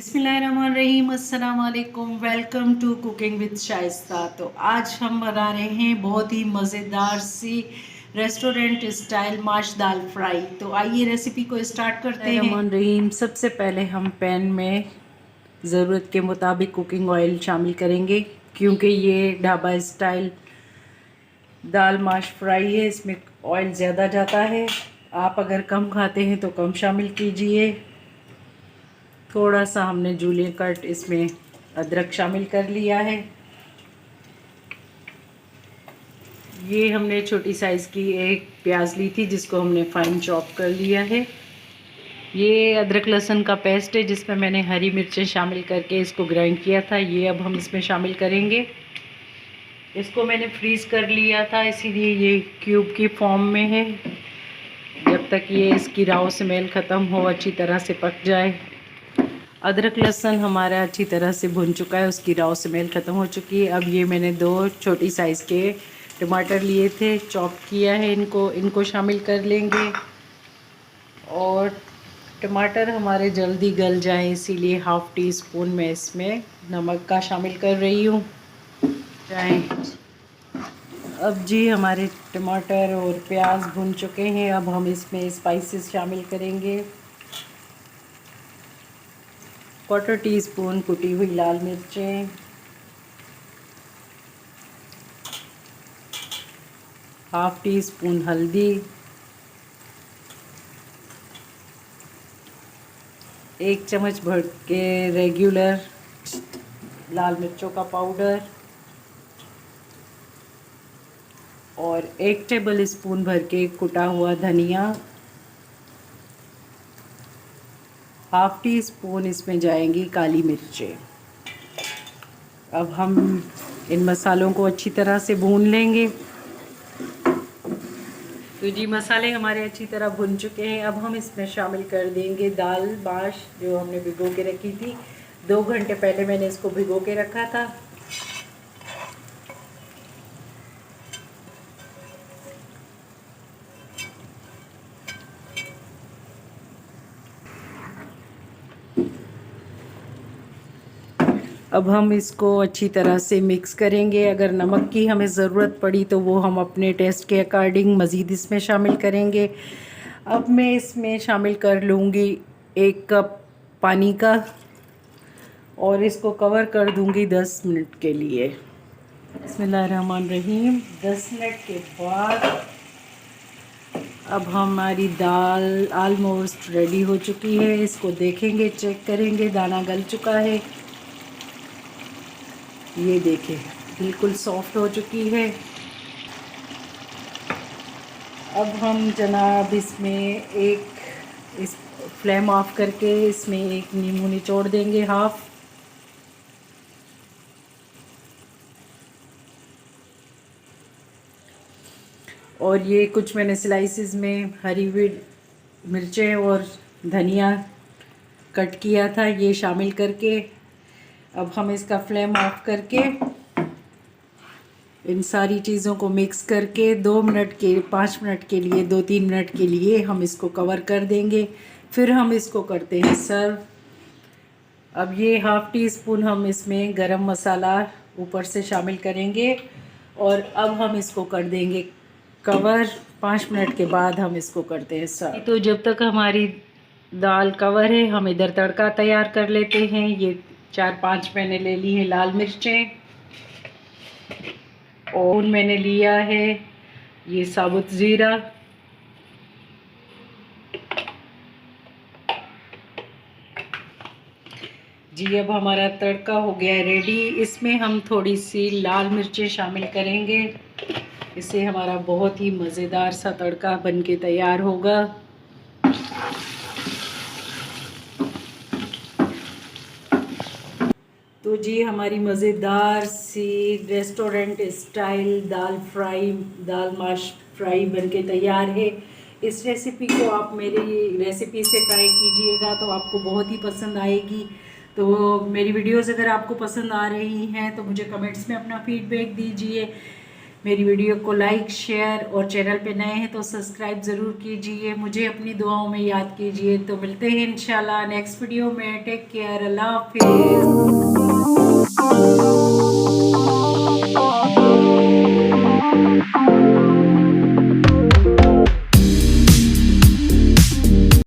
बिस्मिल्लाहिर्रहमानिर्रहीम, अस्सलाम वालेकुम। Welcome to cooking with Shaista. तो आज हम बना रहे हैं बहुत ही मज़ेदार सी रेस्टोरेंट स्टाइल माश दाल फ्राई। तो आइए रेसिपी को स्टार्ट करते हैं। रहीम सबसे पहले हम पैन में ज़रूरत के मुताबिक कुकिंग ऑयल शामिल करेंगे, क्योंकि ये ढाबा स्टाइल दाल माश फ्राई है, इसमें ऑयल ज़्यादा जाता है। आप अगर कम खाते हैं तो कम शामिल कीजिए। थोड़ा सा हमने जूलियन कट इसमें अदरक शामिल कर लिया है। ये हमने छोटी साइज़ की एक प्याज ली थी, जिसको हमने फाइन चॉप कर लिया है। ये अदरक लहसुन का पेस्ट है, जिसमें मैंने हरी मिर्चें शामिल करके इसको ग्राइंड किया था। ये अब हम इसमें शामिल करेंगे। इसको मैंने फ्रीज़ कर लिया था, इसीलिए ये क्यूब की फॉर्म में है। जब तक ये इसकी राव स्मेल ख़त्म हो, अच्छी तरह से पक जाए। अदरक लहसुन हमारा अच्छी तरह से भुन चुका है, उसकी राव स्मेल ख़त्म हो चुकी है। अब ये मैंने 2 छोटी साइज़ के टमाटर लिए थे, चॉप किया है। इनको शामिल कर लेंगे। और टमाटर हमारे जल्दी गल जाए, इसीलिए हाफ़ टी स्पून मैं इसमें नमक का शामिल कर रही हूँ। अब जी हमारे टमाटर और प्याज भुन चुके हैं। अब हम इसमें स्पाइसेस शामिल करेंगे। 1/4 टीस्पून कुटी हुई लाल मिर्चें, 1/2 टीस्पून हल्दी, 1 चम्मच भर के रेगुलर लाल मिर्चों का पाउडर और 1 टेबल स्पून भर के कुटा हुआ धनिया। 1/2 टीस्पून इसमें जाएंगी काली मिर्चें। अब हम इन मसालों को अच्छी तरह से भून लेंगे। तो जी मसाले हमारे अच्छी तरह भुन चुके हैं। अब हम इसमें शामिल कर देंगे दाल माश, जो हमने भिगो के रखी थी। 2 घंटे पहले मैंने इसको भिगो के रखा था। अब हम इसको अच्छी तरह से मिक्स करेंगे। अगर नमक की हमें ज़रूरत पड़ी तो वो हम अपने टेस्ट के अकॉर्डिंग मज़ीद इसमें शामिल करेंगे। अब मैं इसमें शामिल कर लूँगी 1 कप पानी का और इसको कवर कर दूँगी 10 मिनट के लिए। बिस्मिल्लाहिर्रहमानिर्रहीम। 10 मिनट के बाद अब हमारी दाल आलमोस्ट रेडी हो चुकी है। इसको देखेंगे, चेक करेंगे, दाना गल चुका है। ये देखें, बिल्कुल सॉफ्ट हो चुकी है। अब हम जनाब इसमें इस फ्लेम ऑफ करके इसमें एक नींबू निचोड़ देंगे, हाफ। और ये कुछ मैंने स्लाइसेस में हरी हुई मिर्चें और धनिया कट किया था, ये शामिल करके अब हम इसका फ्लेम ऑफ करके इन सारी चीज़ों को मिक्स करके 5 मिनट के लिए 2-3 मिनट के लिए हम इसको कवर कर देंगे। फिर हम इसको करते हैं सर्व। अब ये 1/2 टीस्पून हम इसमें गरम मसाला ऊपर से शामिल करेंगे और अब हम इसको कर देंगे कवर। 5 मिनट के बाद हम इसको करते हैं सर्व। तो जब तक हमारी दाल कवर है, हम इधर तड़का तैयार कर लेते हैं। ये 4-5 मैंने ले ली है लाल मिर्चें और मैंने लिया है ये साबुत ज़ीरा, जी। अब हमारा तड़का हो गया है रेडी। इसमें हम थोड़ी सी लाल मिर्चें शामिल करेंगे, इससे हमारा बहुत ही मज़ेदार सा तड़का बनके तैयार होगा। तो जी हमारी मज़ेदार सी रेस्टोरेंट स्टाइल दाल माश फ्राई बनके तैयार है। इस रेसिपी को आप मेरी रेसिपी से ट्राई कीजिएगा तो आपको बहुत ही पसंद आएगी। तो मेरी वीडियोस अगर आपको पसंद आ रही हैं तो मुझे कमेंट्स में अपना फीडबैक दीजिए। मेरी वीडियो को लाइक, शेयर और चैनल पे नए हैं तो सब्सक्राइब ज़रूर कीजिए। मुझे अपनी दुआओं में याद कीजिए। तो मिलते हैं इंशाल्लाह नेक्स्ट वीडियो में। टेक केयर, अल्लाह हाफिज़।